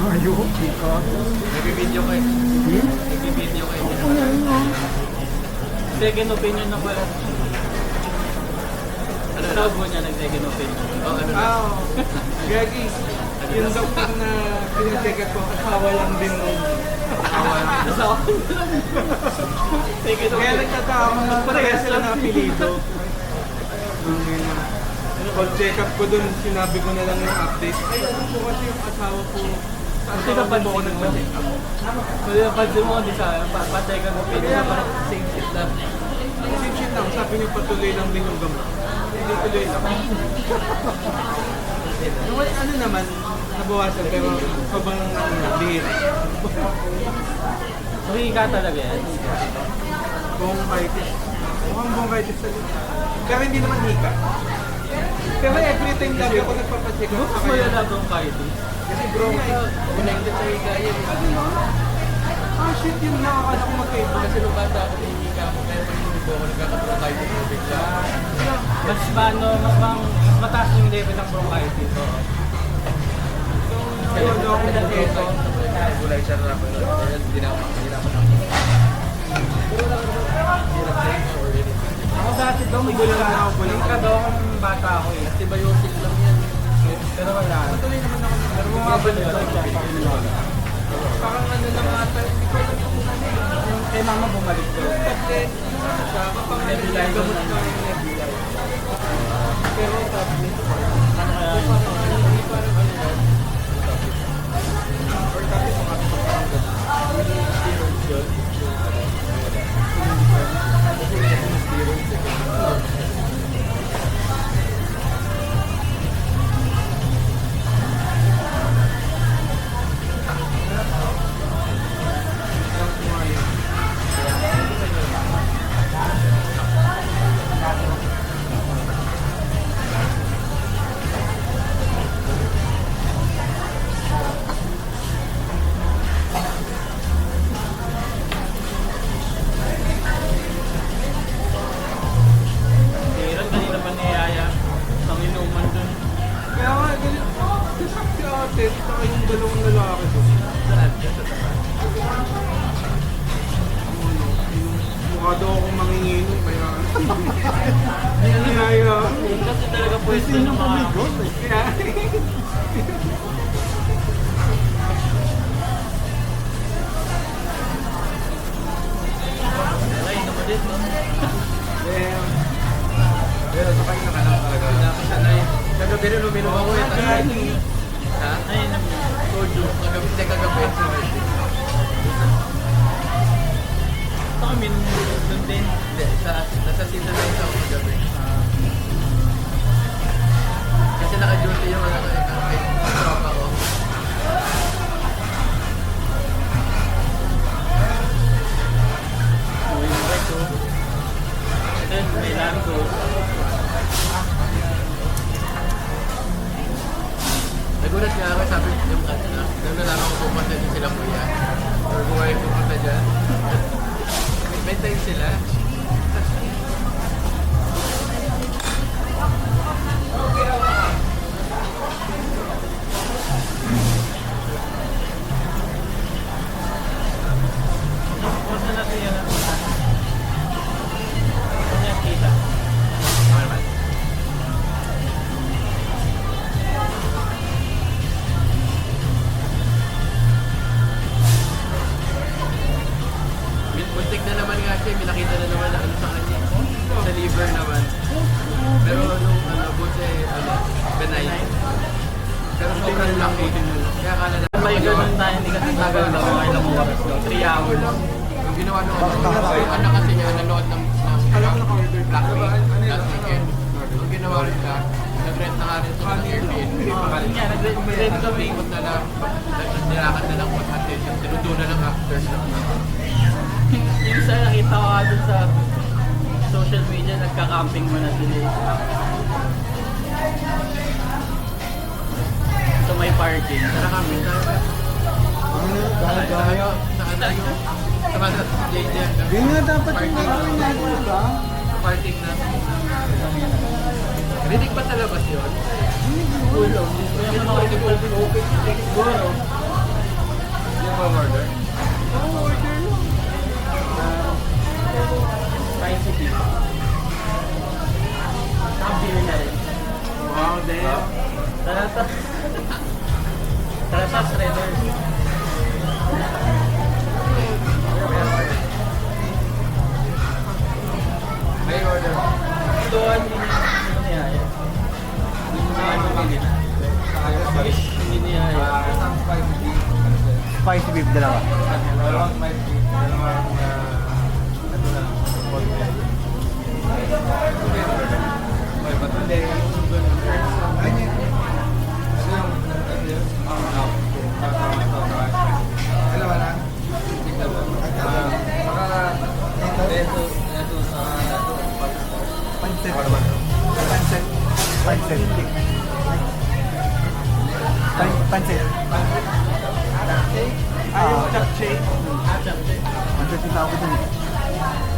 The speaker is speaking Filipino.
Ayaw, ika. Nag-video kayo. Nag-video kayo. Second opinion na pala. Ano tawag mo niya nag-second opinion? Oh, ano na? Gagi, yung doktor na pinacheck up ko, asawa lang din nun. Asawa lang. Asawa lang. Kaya nagtataka ako na parehas sila na apelido. Pag check up ko dun, sinabi ko na lang yung update. Ay, ano po kasi yung asawa ko. Kasi napansin mo nagpa-check up. Kasi napansin mo di sa pa-check up opinion na same shit lang. Same shit lang, sabi niyo patuloy lang din yung gamot. Hindi tuloy lang. Yung ano naman, nabawasan pero pabang lihit. So, hika talaga yan. Bronchitis. Mukhang bronchitis talaga. Pero hindi naman hika. Pero every time lagi ako nagpapacheck up Mas malala bronchitis. Kasi connected sa hika yan. Ah shit, yun nakakala ko magkaiba. Kasi nung bata ako, hinihika ako. Kaya pag hindi ako nagkaka-bronchitis mo bigla. Mas mataas yung level ng bronchitis. Kaya ano ako dito. Gulay siya na ako. Hindi na ako makahirapan ako. Ako dati daw may gulang na ako. Gulang ka daw akong bata ako eh. Antibiotic lang yan. Pero wala. Patuloy naman ako. Pero bumabalik daw siya. Parang ano lang ata, hindi ko alam kung ano eh. Yung kay mama bumalik daw. Tablet, siya, kapag Nebulizer gamot na. ko yung nebulizer. Pero tablet, Ano kaya? hindi parang ano yan. Or tablet, makakapag steroids yun. Hirap kanina pa ni Yaya. Ang inuman dun. Kaya nga, ganyan. Si ate, saka yung dalawang lalaki doon. Saan? Sa tapat. Ano, mukha daw akong manginginom, kaya kaya, Kasi talaga pwesto ng mga... kaya, Ay, naman din, no? pero sa kanya ka lang talaga. Nakasanay. Kagabi rin uminom ako eh. Ha? Ay, soju. Kagabi, hindi kagabi. Ito kami dun din. Hindi, nasa season na ako kagabi. Kasi naka-duty yung ano kay tropa ko. Yung right ko. Ito yun, may lang ko. Nagulat nga ako, sabi yung nung nalaman ko pupunta din sila kuya. Or buhay pupunta dyan. May time sila. Kung saan natin yan? Kung yan kita. Okay naman. Muntik na naman nga siya, may nakita na naman na ano sa kanya. Sa liver naman. Pero nung buti, benign. Pero sobrang laki. Kaya akala na. May ganun tayo, hindi kasi tagal na mga ilang oras daw. 3 hours lang. Yung ginawa nung yung anak kasi niya, nanood ng Black Week last weekend. Yung ginawa rin na, nag-rent na nga rin sa Airbnb. Yun nga, nag-rent kami. Ikot na lang, nilakad na lang po natin. Sinudo na lang after sa Yung isa nakita ko nga dun sa social media, nagka-camping mo na sila. Sa may parking. Tara kami, tayo. Tayo, saan tayo? Sama sa JJ. Yun nga dapat yung gagawin natin, diba? Parting na. Rinig pa sa labas yun? Ulo, hindi ko naman ako siguro. spicy beef, dalawa. Dalawang spicy, dalawang ano lang, pork belly. Okay, ba't hindi? Ano yung dalawa lang? Pancit. Pancit. Pancit. Pancit. Ayaw, chapche. Pancit yung tawag dun.